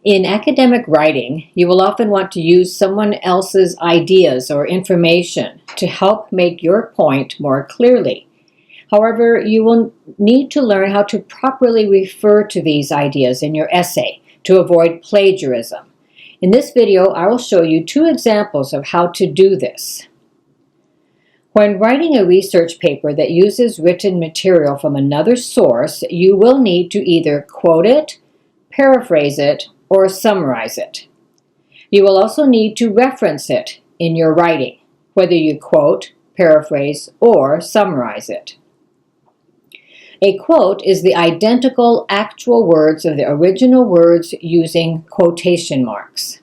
In academic writing, you will often want to use someone else's ideas or information to help make your point more clearly. However, you will need to learn how to properly refer to these ideas in your essay to avoid plagiarism. In this video, I will show you 2 examples of how to do this. When writing a research paper that uses written material from another source, you will need to either quote it, paraphrase it, or summarize it. You will also need to reference it in your writing, whether you quote, paraphrase, or summarize it. A quote is the identical actual words of the original words using quotation marks.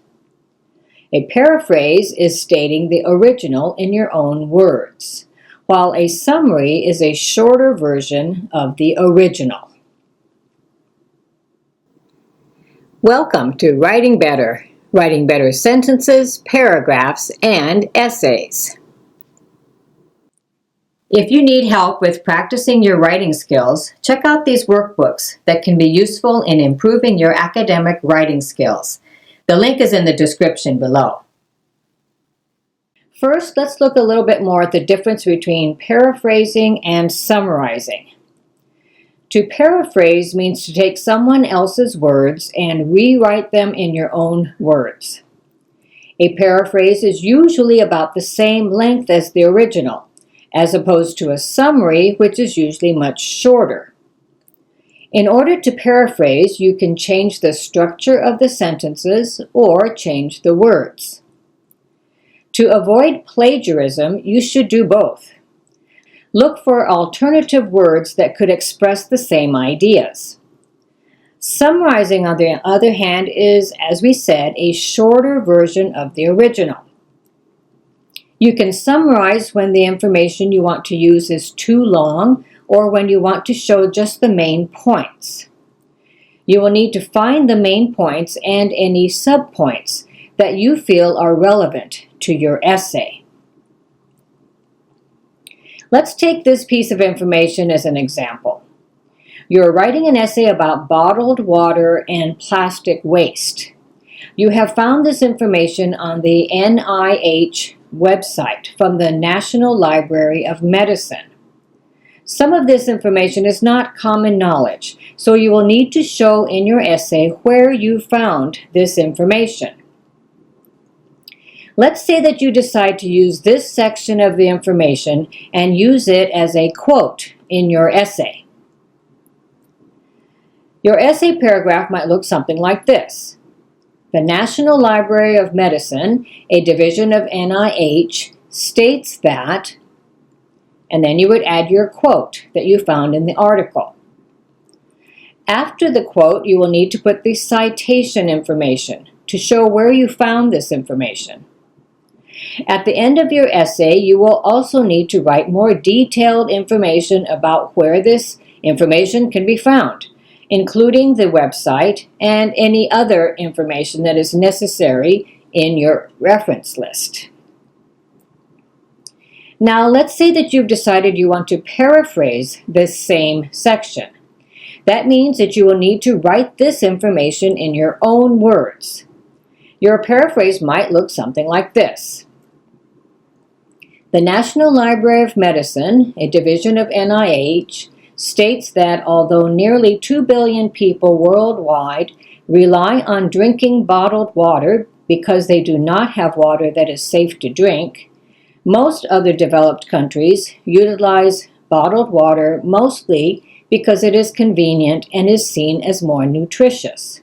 A paraphrase is stating the original in your own words, while a summary is a shorter version of the original. Welcome to writing better sentences, paragraphs, and essays. If you need help with practicing your writing skills, check out these workbooks that can be useful in improving your academic writing skills. The link is in the description below. First, let's look a little bit more at the difference between paraphrasing and summarizing. To paraphrase means to take someone else's words and rewrite them in your own words. A paraphrase is usually about the same length as the original, as opposed to a summary, which is usually much shorter. In order to paraphrase, you can change the structure of the sentences or change the words. To avoid plagiarism, you should do both. Look for alternative words that could express the same ideas. Summarizing, on the other hand, is, as we said, a shorter version of the original. You can summarize when the information you want to use is too long or when you want to show just the main points. You will need to find the main points and any subpoints that you feel are relevant to your essay. Let's take this piece of information as an example. You're writing an essay about bottled water and plastic waste. You have found this information on the NIH website from the National Library of Medicine. Some of this information is not common knowledge, so you will need to show in your essay where you found this information. Let's say that you decide to use this section of the information and use it as a quote in your essay. Your essay paragraph might look something like this. The National Library of Medicine, a division of NIH, states that, and then you would add your quote that you found in the article. After the quote, you will need to put the citation information to show where you found this information. At the end of your essay, you will also need to write more detailed information about where this information can be found, including the website and any other information that is necessary in your reference list. Now, let's say that you've decided you want to paraphrase this same section. That means that you will need to write this information in your own words. Your paraphrase might look something like this. The National Library of Medicine, a division of NIH, states that although nearly 2 billion people worldwide rely on drinking bottled water because they do not have water that is safe to drink, most other developed countries utilize bottled water mostly because it is convenient and is seen as more nutritious.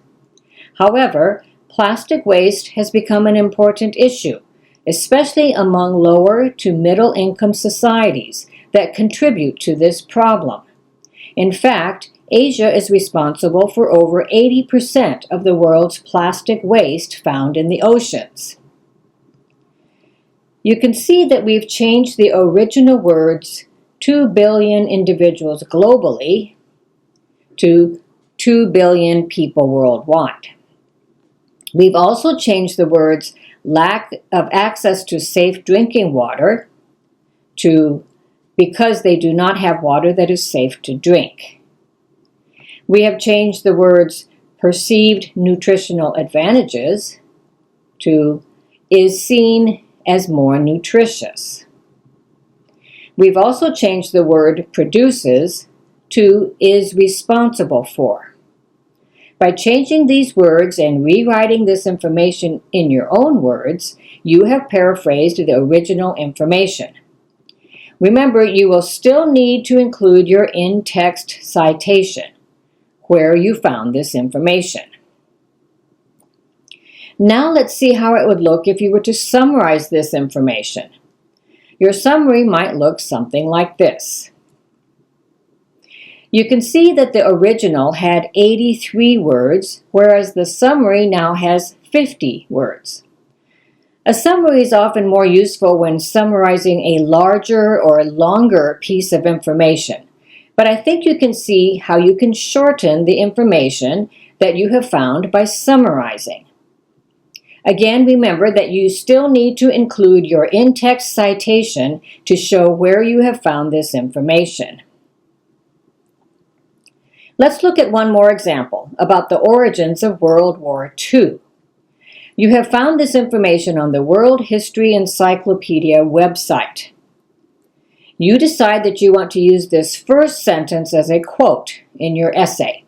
However, plastic waste has become an important issue, especially among lower to middle income societies that contribute to this problem. In fact, Asia is responsible for over 80% of the world's plastic waste found in the oceans. You can see that we've changed the original words 2 billion individuals globally to 2 billion people worldwide. We've also changed the words lack of access to safe drinking water to because they do not have water that is safe to drink. We have changed the words perceived nutritional advantages to is seen as more nutritious. We've also changed the word produces to is responsible for. By changing these words and rewriting this information in your own words, you have paraphrased the original information. Remember, you will still need to include your in-text citation, where you found this information. Now let's see how it would look if you were to summarize this information. Your summary might look something like this. You can see that the original had 83 words, whereas the summary now has 50 words. A summary is often more useful when summarizing a larger or longer piece of information, but I think you can see how you can shorten the information that you have found by summarizing. Again, remember that you still need to include your in-text citation to show where you have found this information. Let's look at one more example about the origins of World War II. You have found this information on the World History Encyclopedia website. You decide that you want to use this first sentence as a quote in your essay.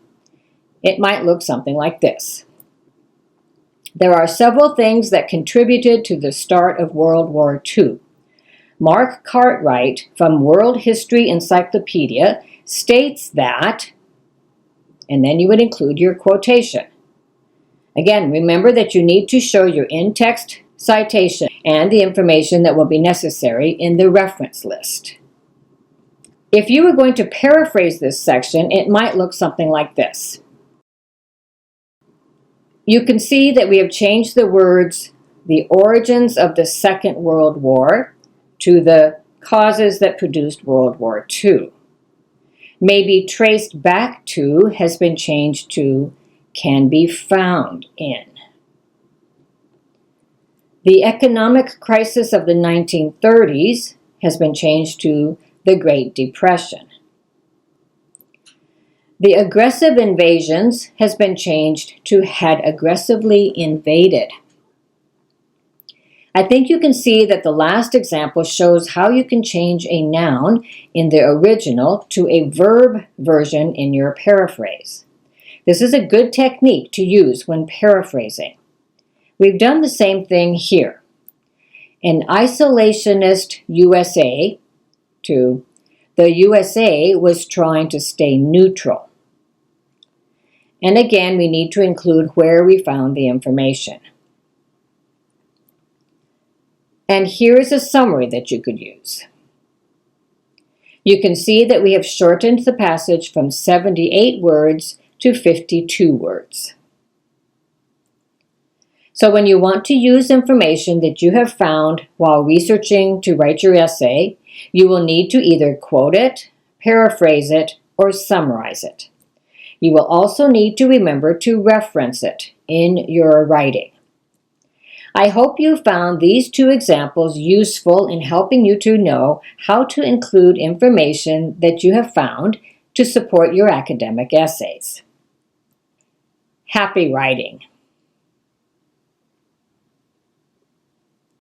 It might look something like this. There are several things that contributed to the start of World War II. Mark Cartwright from World History Encyclopedia states that, and then you would include your quotation. Again, remember that you need to show your in-text citation and the information that will be necessary in the reference list. If you were going to paraphrase this section, it might look something like this. You can see that we have changed the words "the origins of the Second World War" to "the causes that produced World War II." Maybe "traced back to" has been changed to "can be found in." The economic crisis of the 1930s has been changed to the Great Depression. The aggressive invasions has been changed to had aggressively invaded. I think you can see that the last example shows how you can change a noun in the original to a verb version in your paraphrase. This is a good technique to use when paraphrasing. We've done the same thing here. An isolationist USA to the USA was trying to stay neutral. And again, we need to include where we found the information. And here is a summary that you could use. You can see that we have shortened the passage from 78 words to 52 words. So when you want to use information that you have found while researching to write your essay, you will need to either quote it, paraphrase it, or summarize it. You will also need to remember to reference it in your writing. I hope you found these two examples useful in helping you to know how to include information that you have found to support your academic essays. Happy writing!